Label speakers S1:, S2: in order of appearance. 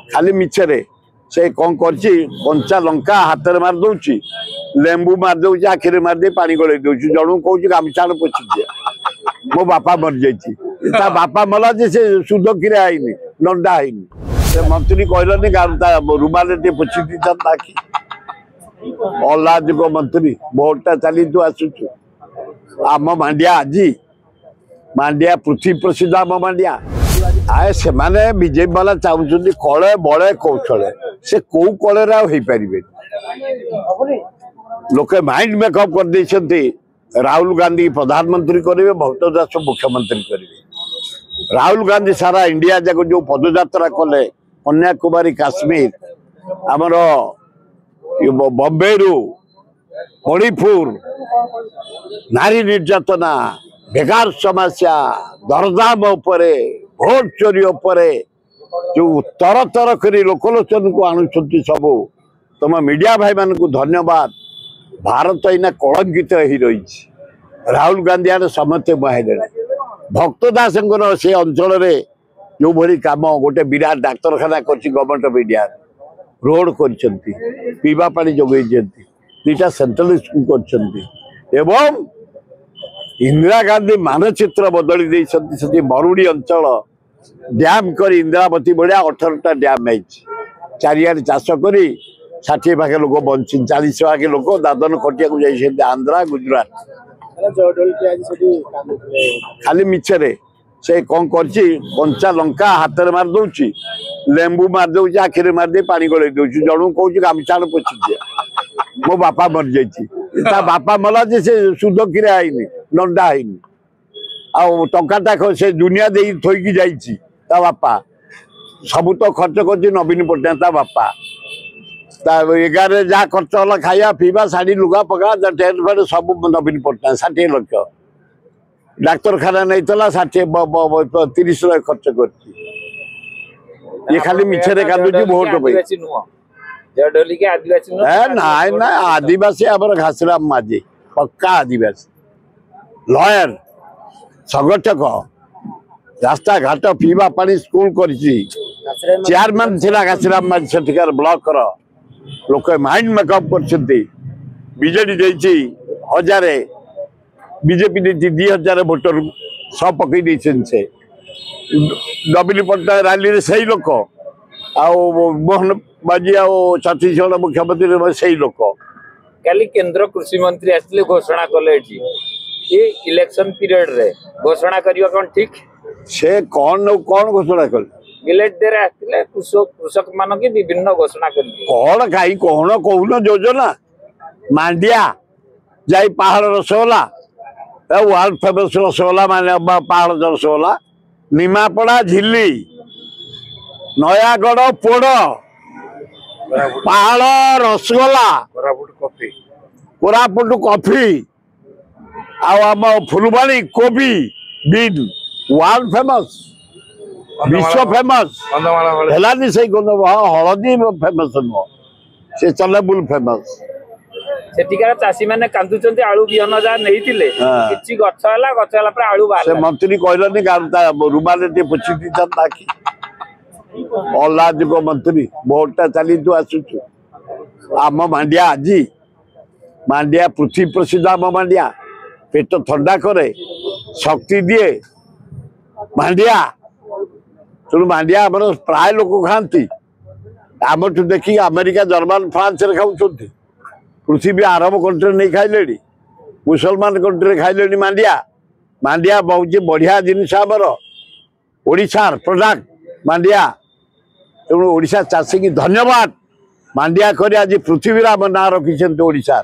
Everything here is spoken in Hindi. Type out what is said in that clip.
S1: खाली मिछरे से कौन कर कंचा लंका हाथ में मार दौची लेंबू मार दौच आखिरी मारदे पानी गड़े दौच जन कौन गामछा पोछि मो बापा मर जा बापा मला जे से सुध किरे आईनी लंडा आईनी से मंत्री कहलानी रुमाल पोछि दी अल्लाह मंत्री भोटा चली तू आसुचु आम मांडिया आज मांडिया पृथ्वी प्रसिद्ध आम मांडिया आए से माने बीजेपी वाला चाहते कले बड़े कौशले से कौ कले हो पारे लोके माइंड मेकअप कर देते राहुल गांधी प्रधानमंत्री करेंगे भक्त दास मुख्यमंत्री करेंगे राहुल गांधी सारा इंडिया जाक जो पदयात्रा कले कन्याकुमारी काश्मीर आमर बॉम्बे रु मणिपुर नारी निर्यातना बेकार समस्या दरदाम उपरे भोट चोरी उपरे जो तर तर कर लोकलोचन को आणुछंती सब तुम मीडिया भाई मान को धन्यवाद। भारत इना कलंकित ही रही राहुल गांधी आने समस्ते मुहाइले भक्त दास से अंचल जो भली कम गोटे विराट डाक्तरखाना कर गवर्नमेंट ऑफ इंडिया रोड कर पीवा पानी जोगे दुईटा सेंट्रल स्कूल कर इंदिरा गांधी मानचित्र बदली देती मरुड़ी अंचल डैम कर इंदिरावती भाया 18टा डैम है चारियाडे चाष कर 60 भागे लोक बंची 40 भागे लोक दादन खटिया को जाइए आंध्रा गुजरात खाली मिछरे से कौन कर कंचा लंका हाथ में मार दौची लेंबू मार दौच आखिरी मारदे पानी गड़े दौच जन कौन गामछा पोछि मो बापा मर जा बापा मला जे से सुध किरे आईनी लंडा आईनी आटा से दुनिया दे थोकी जाइए बापा सब तो खर्च कर नवीन पट्टनायक बापा एगार जहाँ खर्च है खाया पीवा शाढ़ी लुगा पका टेंट फेट सब नवीन पट्टनायक 60 लाख डाक्तरखाना नहीं 30 लाख खर्च कर ये खाली मिछरे कांदुची भोट ना आदिवासी आम घासीराम माझी पक्का आदिवासी लॉयर संगठक रास्ता घाट पीवा पानी स्कूल कर चेयरमैन थिला घासीराम माझी सेठिकार ब्लॉक लोक माइंड मेकअप करजेडी देती 1000 बीजेपी देती 2000 भोटर सब पकई से नवीन पट्टनायक रैली से लोक मोहन बाजी छत्तीसगढ़ मुख्यमंत्री से लोक
S2: कल केंद्र कृषि मंत्री आसले घोषणा कले ये इलेक्शन पीरियड रे घोषणा करियो कौन ठीक
S1: से कौन घोषणा कले
S2: मिलेट दे आसले कृषक मान की विभिन्न घोषणा कर
S1: कौन कहीं कौन कौन योजना मांडिया जाई पहाड़ रसगोला वर्ल्ड फेमस रसगोला माने पहाड़ रसगोला निमापड़ा झिल्ली नयागढ़ पोड़ पहाड़ रसगोला कोरापुट कॉफी आम फुलबाणी कोबी बीन वर्ल्ड फेमस विश्व फेमस है से हलदी फेमस नुह से चलेबुल फेमस
S2: सेठिकार चाषी मैंने कांदुचंती आलू बिहन जहाँ नहीं थिले किछि गछ हला पर आलू बाहर
S1: से मंत्री कहलानी रुमाल पोछि दी अल्लाह मंत्री भोटा चली तू आसुचु आम मांडिया आज मांडिया पृथ्वी प्रसिद्ध आम मांडिया पेट ठंडा करे शक्ति दिए मांडिया तेणु मांडिया आम प्राय लोक खाती आम देखिए अमेरिका जर्मन फ्रांस खाऊँ पृथ्वी आरब कंट्री नहीं खाइले मुसलमान कंट्री खाइले मांडिया मांडिया बहुत बढ़िया जिनस आमर ओडिशार प्रोडक्ट मांडिया तेणु ओडिशा चाषी की धन्यवाद मांडिया कर आज पृथ्वी आम ना रखी ओडिशा।